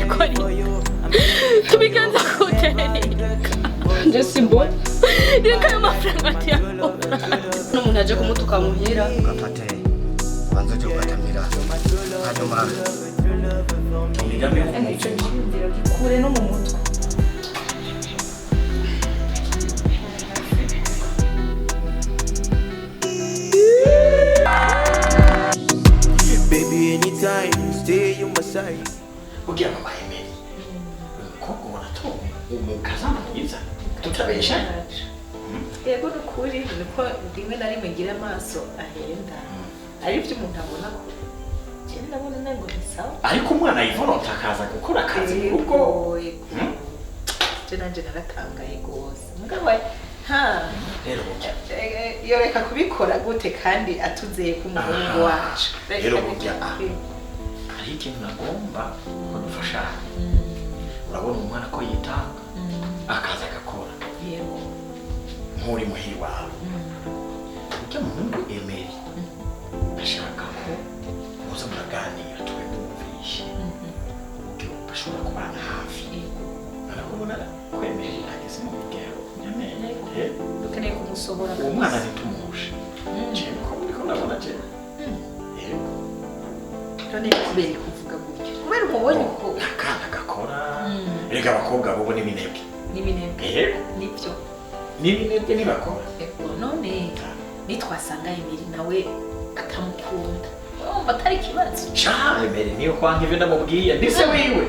tubikora tubigenza gute nje simbo reka ayo mafaranga atiyakora n'umuntu aje kumutuka muhira ugafate banza cyo gutamira hanyuma kure no mu mutwe baby anytime stay on my side ugiye mama Emeli koko wanatonga umukazana mwiza tutabeshanya yego nukuri niko rimwe na rimwe ngira amaso ahenda ari byo umuntu abona ko cyane ndabona nango bisawa ariko umwana yivorota akaza gukora akazi mu rugo je nanje naratangaye gose mugabo ha rero yoreka kubikora gute kandi atuzeye ku muhungu wacu rero burya hari ikintu nagomba kudufasha urabona umwana ko yitanga akaza agakora yego nk'uri muhiri wawe ujya muhungu Emeli ashaka ko muza muraganira twemumvishe uburyo bashobora kubana hafi narakubona kwemera ageze mu bigero nyamene dukeneye kumusohora uwo mwana ntitumuhushe cyane ko muri ko nabona cyane yego none kubera kuvuga gutyo kubera umubonye uko akana gakora rega abakobwa bo ni minebwe yego nibyo n'ibinebwe ntibakora none nitwasanga Emeli nawe atamukunda urumva atari ikibazo Emeli niyo kwanga ivyo ndamubwiye ndise wiwe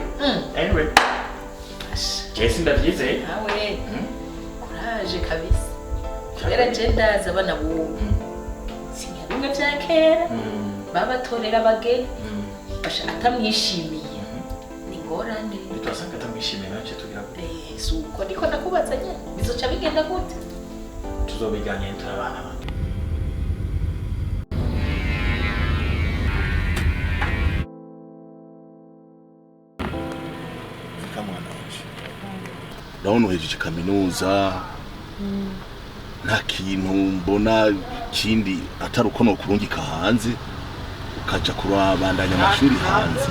anyway Jesse ndavyizeye nawe kuraje kabisa kubera je ndaza abana bubu sinyarumwe vya kera babatorera abageni basha atamwishimiye ni ngorane bitwasanga atamwishimiye nace tugira suko niko ndakubaza nyene bizoca bigenda gute tuzobiganira turabana bana ndabona uhejeje kaminuza nta kintu mbona kindi atari uko nokurungika hanze ukaja kurabandanya amashuri hanze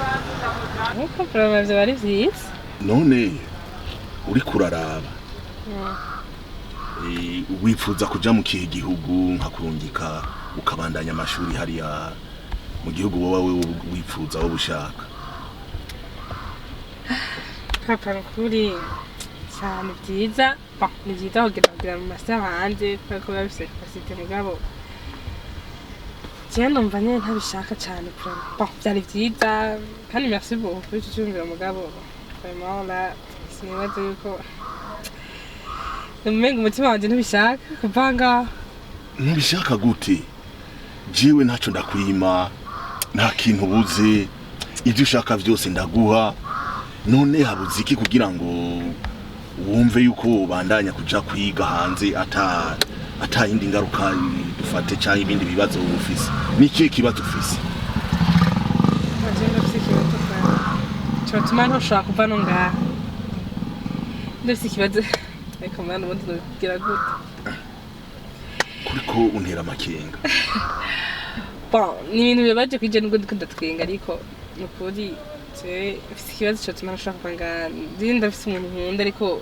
nkuko promoze bari vyiza none uri kuraraba wifuza kuja mu kihe gihugu nka kurungika ukabandanya amashuri hariya mu gihugu wowe wifuza wo bushaka papa kuri cyane byiza ni byiza kugira mu masaha hanze kuko babise capacity mugabo cyane numva nyine ntabishaka cyane byari byiza kandi merci beaucoup kuri icyo cyumviro mugabo vraiment là sinibaza yuko umenga umutima wanje ntibishaka kuvanga ntibishaka gute jewe ntacyo ndakwima nta kintu ubuze ibyo ushaka byose ndaguha none habuze iki kugira ngo wumve yuko ubandanya kuja kwiga hanze ata yindi ngaruka dufate cyangwa ibindi bibazo ufise niki kibazo ufise agenda psikibazo cyo tuma ntushaka kuva no ngaha ndetse ikibazo ariko mwana ubundi nubwira gute kuriko untera amakenga ni ibintu bibaje kwije nubwo ndikunda twenga ariko nukuri ufite ikibazo cyo tuma ntushaka kuva ngaha ndinda mfise umuntu nkunda ariko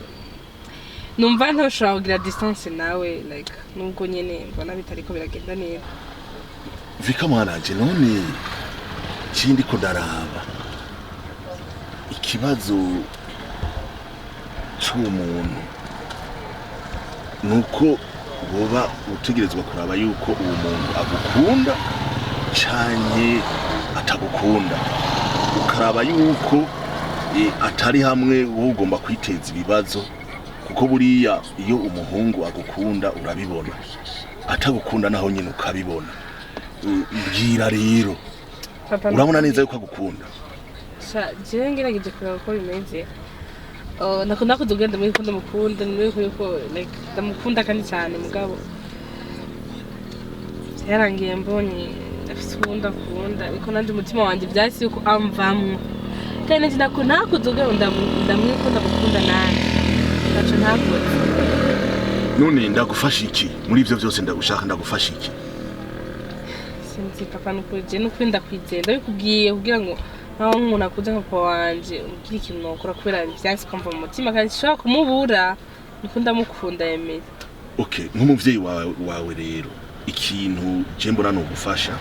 numva ntushaka kugira distance nawe like nubwo nyene mbona bitariko biragenda neza vika mwananje none kindi ko ndaraba ikibazo cy'umuntu nuko boba utegerezwa kuraba yuko uwo muntu agukunda cyane atagukunda ukaraba yuko atari hamwe wowe ugomba kwiteza ibibazo kuko buriya iyo umuhungu agukunda urabibona atagukunda naho nyine ukabibona mbwira rero urabona neza yuko agukunda je ngerageje kureba ko bimeze nakunda kudugenda muri kundo mukunda nuko like ndamukunda kandi cyane mugabo yarangiye mbonye afite ukunda ariko nanje umutima wanje byasi yuko amvamwe kandi nje nakuduga ndamwikunda mukunda nanje naco ntakora none ndagufasha iki muri ivyo byose ndagushaka ndagufasha iki sinzi papa nukuje nukwinda kwizenda bikubwiye kugira ngo naho umuntu akuze nka papa wanje umbwira ikintu nokora kubera byansi kumva mu mutima kandi shaka kumubura niko ndamukunda yemeye. Okay, nk'umuvyeyi wawe rero ikintu je mbona no gufasha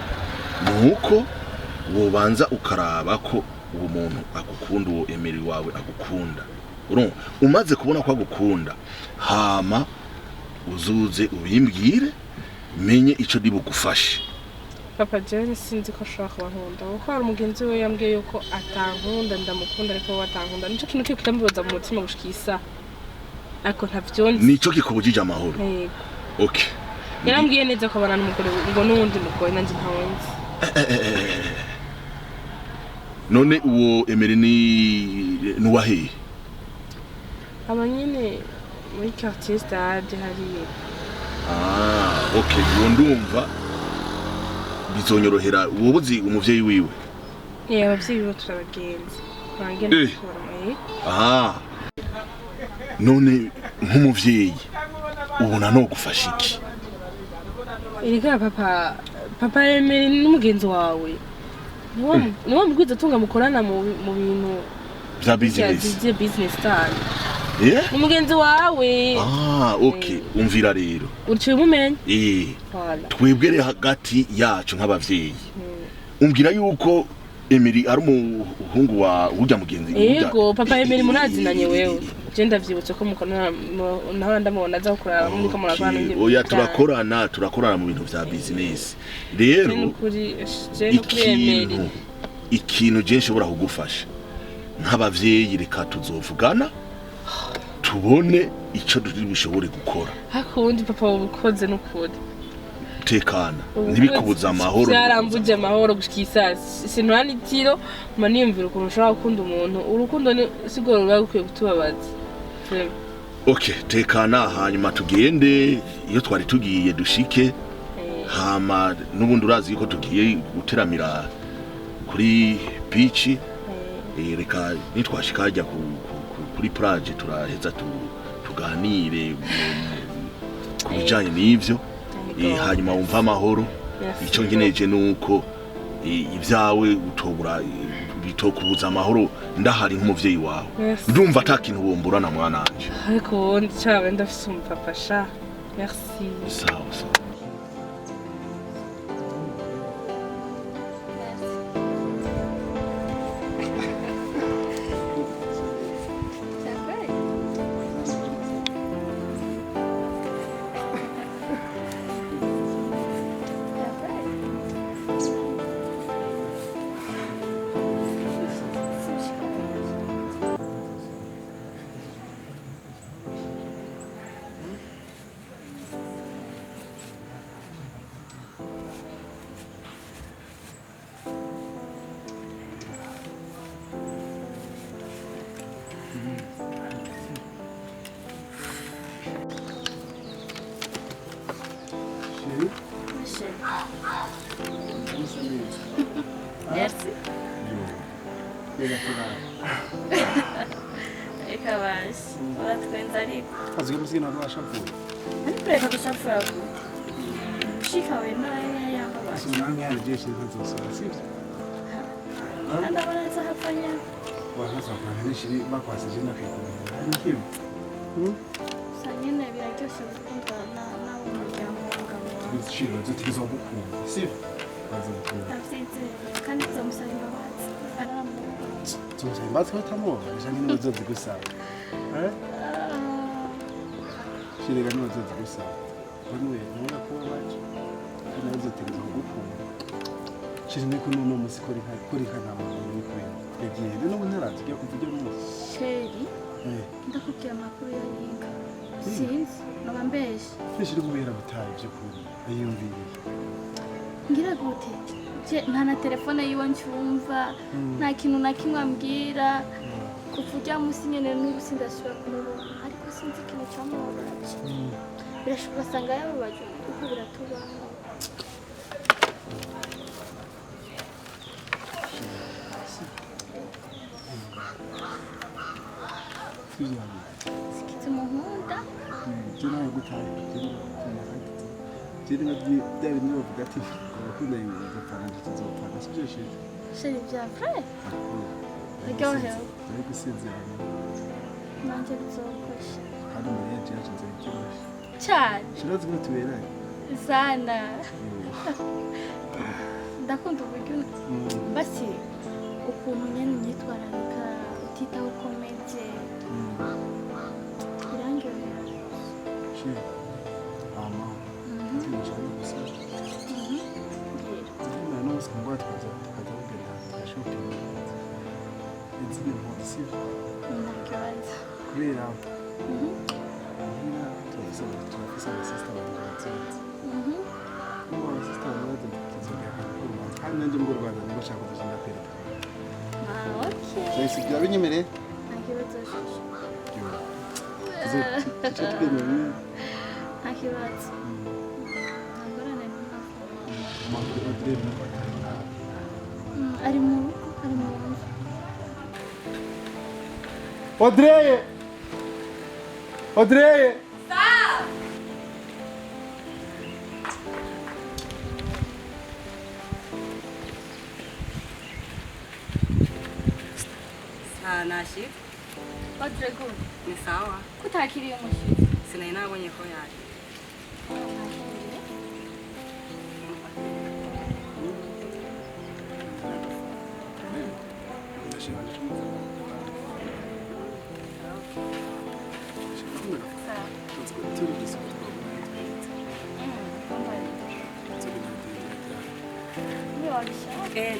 nuko wobanza ukaraba ko uwo muntu agukunda, uwo emeri wawe agukunda. Umaze kubona ko agukunda hama uzuze ubimbwire menye ico ndibugufashe. Papa Jane sinzi ko ashaka kubankunda kuko hari umugenzi we yambwiye yuko atankunda ndamukunda ariko we atankunda nico kintu kiri kutambibaza mu mutima gushikisa ariko ntavyonzi nico kikubujije amahoro. Yego. Okay, yarambwiye neza ko abana n'umugore ngo n'uwundi mugore nanje ntawonzi. None uwo emeri ni nuwahe? Abanyene muri quartier stade hariya. Okay, uwo ndumva bizonyorohera. Wobuzi umuvyeyi wiwe? Abavyeyi bo turabagenzi bangena kubara. None nk'umuvyeyi ubona no gufasha iki? Iriga papa emeri n'umugenzi wawe niwo mugwiza tunga mukorana mu bintu bya business style. Umugenzi wawe. Okay, umvira rero uciye umumenye. Twebwere hagati yacu nk'abavyeyi umbwira yuko emeri ari umuhungu wa urya mugenzi. Yego papa emeri munazinanye wewe je ndavyibutse ko mukorana naho ndamubona aza kurara muri ko murakwana n'indi. Oya turakorana mu bintu vya business rero ikintu je nshobora kugufasha nk'abavyeyi reka tuzovugana tubone ico bishobore gukora. Hakundi papa ubukoze n'ukuri tekana ntibikubuza amahoro. Byarambuje amahoro gushikisa sinwani tiro maniyumvira ukuntu ushaka gukunda umuntu urukundo ni sigoro rwagukwiye kutubabaza. Okay, tekana hanyuma tugende iyo twari tugiye dushike hama nubundi urazi yuko tugiye guteramira kuri beach. Reka nitwashika ajya kuri plage turaheza tuganire ku bijanye n'ivyo hanyuma wumva amahoro. Ico ngeneje nuko ibyawe utobura bitokubuza amahoro ndahari nk'umuvyeyi wawe. Ndumva atakintu bomburana mwananje. Ariko ndicawe ndafise umupapa sha. Merci. Sawa. Merci. Reka basi uratwenza ariko azwi musigina rwashavuye ariko reka gushafura shika we naye yamba basi sinanga yajeje ntazosora sivyo ndabona nzahapanya wahazapana nishiri bakwasije nakikubona nikiyo sanyene biraryoshe gukundana n'abo muryango w'umugabo wawe bishiro zitizo gukunda sivyo ndavyize kandi nzomusaba imbabazi Tumusaba imbabazi ko atamubona canke niwe uzozigusaba shirega niwe uzozigusaba niwe nubona ko wabaje nawe uzotegeza kugukunda shiri niko n'uno musi kori kanama n'ukuri yagiye rero ubu ntarazi ugiye kuvugira n'umunsi sheri ndakubwira amakuru ya Yinga sinzi noba mbeshe shiri kubera butaye by'ukuri ayiyumviriye ngira gute nta na telefone yiwe ncumva nta kintu na kimwe ambwira kuva ujya munsi nyene n'ubu sindasubira kumubona ariko sinzi ikintu cyamubabaje birashoboka asanga yababaje kuko biratubaho sikiza umuhunda nawe gutaye jeri nabyo byari nibavuga ati urakunda ibipfana ndetse zopfana sibyo shiri Sheri bya vrai? Aryohewe. Ari gusinzira. Nanjye bizogufasha. Kandi Mariya jaje nzabikirusha. Cyane. Shirazi ko tuberanye. Sana. Ndakunda uburyo basi ukuntu nyene unyitwararika utitaho ukomeje. Irangirira. Sheri. Ama. Sinshaka gusa. None usanga twaza tukagenda tukashopinga. Izindi mpunzi sivyo? Ntakibazo. Kubera turafise abasista batatu. Ubu abasista batatu tuzogira akantu kandi nanjye mu Rwanda nibo nshaka kuzagenda kwerekana. Okay. Sisi bya binyemereye? Ntakibazo shusho. Tuzo tugendeye. Ntakibazo. Nagorana n'amafu. Amakuru adrebe Ari mu rugo, ari mu rugo. Odreye! Odreye! Nashi Odrego, ni sawa, kutakiriye umushitsi. sinari nabonye ko yaje.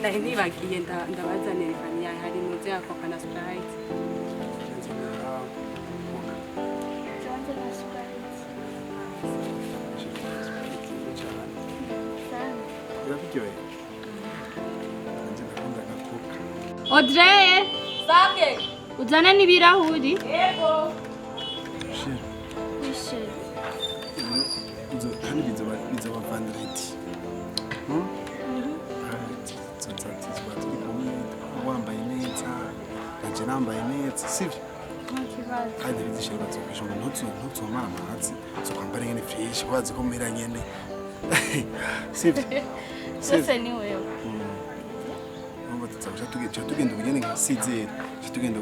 Nari nibagiye ndabazanira ifani yawe hari nuze ya Coca na Sprite. Odreye! Sabwe! Uzana n'ibirahuri? Yego! Wishe. Kandi bizoba vandredi. Wambaye neza, naje nambaye neza, sivyo? Ntakibazo. Kandi bizishobora zokwisha ngo ntutsomara amazi, zokwambara nyene fresh, wazi ko mera nyene. Sivyo? Sose ni wewe. Ngo tugenda ubugeni nkasizera, tugenda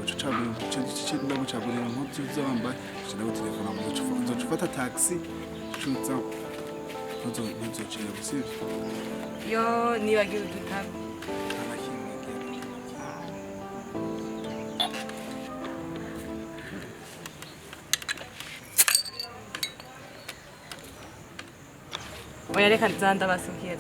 gucabura impuzu z'abambaye, tushaka gutelefona mu uzocufata taxi, cuza ntuzocere gusivyo. Yo nibagiye igitabo. Oya reka ndabasukiye.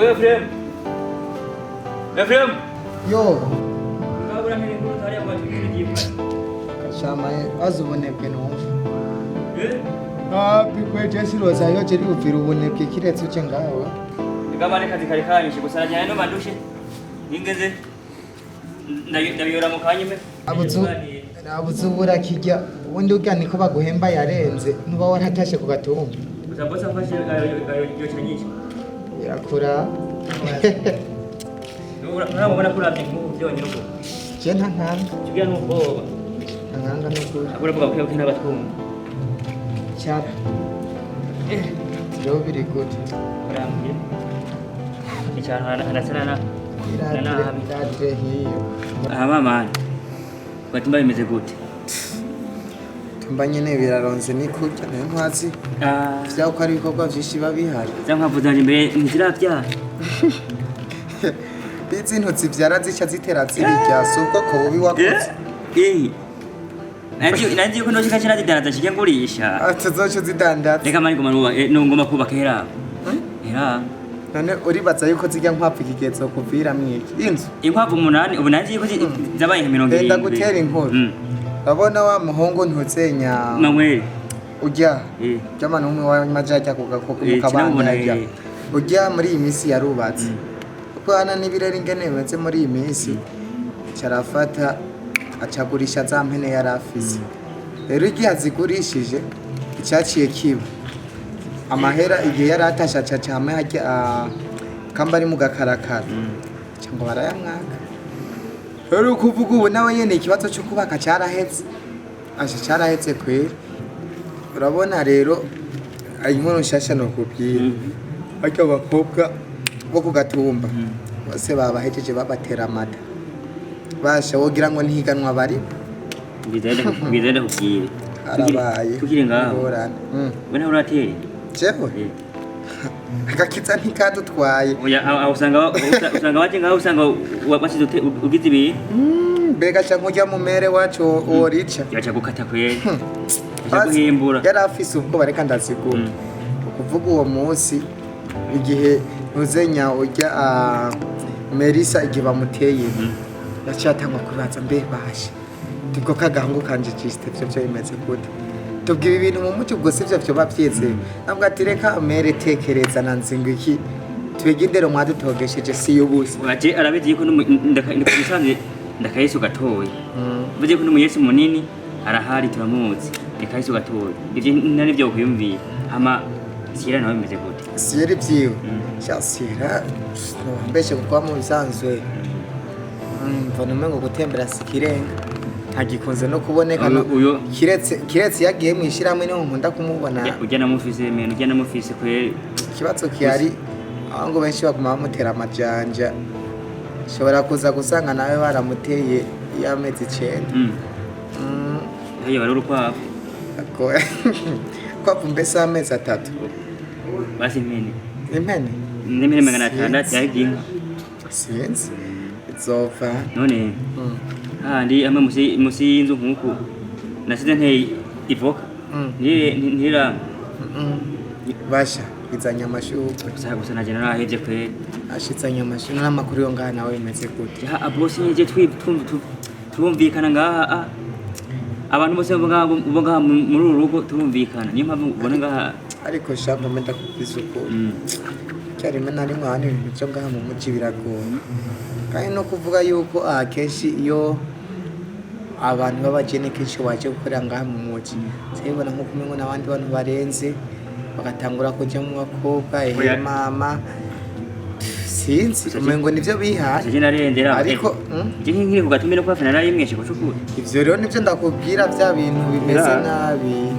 Oya Frem. Frem. Yo, Ngabura nene nkuru zari amajwi y'igipfa. kashama azubonebwe numva. Eh? Bikwe Jesse Rosa yo jeri uvira ubonebwe kiretse uce ngaho. Ngabane kazi kari kanyishe gusa najyana no mandushe. Ningeze ndabiyora mu kanyime. Abuzubura kijya ubundi urya niko baguhemba yarenze nuba waratashe ku gatumba. Gusa bosa mfashe yo cyanyishe. Irakura. Urabona kuravye nk'ubu byonyine uko. Je nta nkanga. Kibiya n'ubwoba. Nkanga n'ukuri. Abura vuga ko n'abatwumva. Cyara. Biro biri good. Kuramye. Icyana anasana Iradre hiyo. Mama. Batimba bimeze gute? Tumba nyene biraronze ni kurya nayo ntwazi. Vya ko ari ibikorwa vyinshi babihari. Zankavu zanje imbere ntiziravya. Bizi ntutsi vyara zica zitera zirya suko ko bubi wakoze. Nanzi ko ndoshika cyane zidandaza kije ngurisha. Atazoco zidandaza. Reka mari ngoma kubaka hera. Hera. None uribaza yuko zijya nkwapu ikigezo kuvira mwiki. Inzu. Inkwavu 8 ubu nanzi ko zabaye 70. Enda gutera inkuru. Babona wa muhongo ntutsenya. Mamwe. Ujya. Jamana umwe wa majajya kukabanda ajya. Ujya muri iyi misi yarubatse. Kwana n'ibirere ingene bimeze muri iyi misi. Carafata acagurisha za mpene yarafise. Rero igihe azigurishije icyaciye kiba. Amahera igihe yaratasha cyane hajya kamba ari mu gakarakara. Cyangwa barayamwaka. Rero kuvuga ubu nawe yene ikibazo cyo kubaka cyarahetse. Cyarahetse kwera. Urabona rero inkuru nshasha no kubwira. Ariko abakobwa bo kugatumba bose babahejeje babatera amata. Basha wogira ngo ntihiganwa bari. Bizende kubwire. Arabaye. Tukiri ngaho. Wena urateri. Jewe. Akakiza ntikadutwaye. Oya usanga waje ngaho usanga wasize ugize ibi. Mbega cyangwa ujya mu mere wacu orica. Yacha gukata kwere. Yacha guhimbura. Yarafise ubwo bareka ndazigura. Ukuvuga uwo munsi igihe ntuzenya ujya Melissa igihe bamuteye. Yacatangwa kubaza mbe bashe. Tubwo kagahungu kanje ciste byo bimeze gute. Tubwiye ibintu mu muti ubwo sivyo byo bavyize. Nabwo atireka mere tekereza nanzingo iki. Twege indero mwadutogesheje si yubuze. Waje arabizi ko ndakayisanze ndakayisu gatoye. Buje ko n'umuyesi munini arahari turamuzi. Ndakayisu gatoye. Ivyo nari byo kuyumvira. Ama sira nawe bimeze gute. Sira byiwe. Cyasira mbeshe kuko mu bisanzwe. Mvana umengo gutembera sikirenga. Hagikunze no kuboneka no kiretse yagiye mwishiramwe niho nkunda kumubona. Ujya namufise meno ujya namufise kwere. Kibazo kiyari ahongo benshi baguma bamutera amajanja. Shobora kuza gusanga nawe baramuteye y'amezi 9. Haye bari urukwavu. Kwavu mbese amezi 3. Basi impene. Impene? Impene 600 yaginga. Sinzi. Zova. None. Ndi ama musi y'inzu nkuko. Nasize nteye ivoka. Ntira. Basha izanya amashuka. Gusa naje narahevye kwere. Ashitsanya amashuka n'amakuru yo ngaha nawe imeze gute. Ya abosi nje twumvikana ngaha. Abantu bose bo ngaha muri urugo turumvikana. Niyo mpamvu ubona ngaha ariko shamba menda kubiza uko. Cyarimo nari mwana ibintu byo ngaha mu muci biragoye. Kandi no kuvuga yuko akenshi iyo abantu babagene kenshi waje gukorera ngaha mu muci. Sebona nko kumengo n'abandi bantu barenze bagatangura kujya mu bakobwa mama sinzi umengo nivyo bihaye. Je narendera ariko je nkiri kugatumira kwa fana nari mweshe kucukura. Ivyo rero nivyo ndakubwira bya bintu bimeze nabi.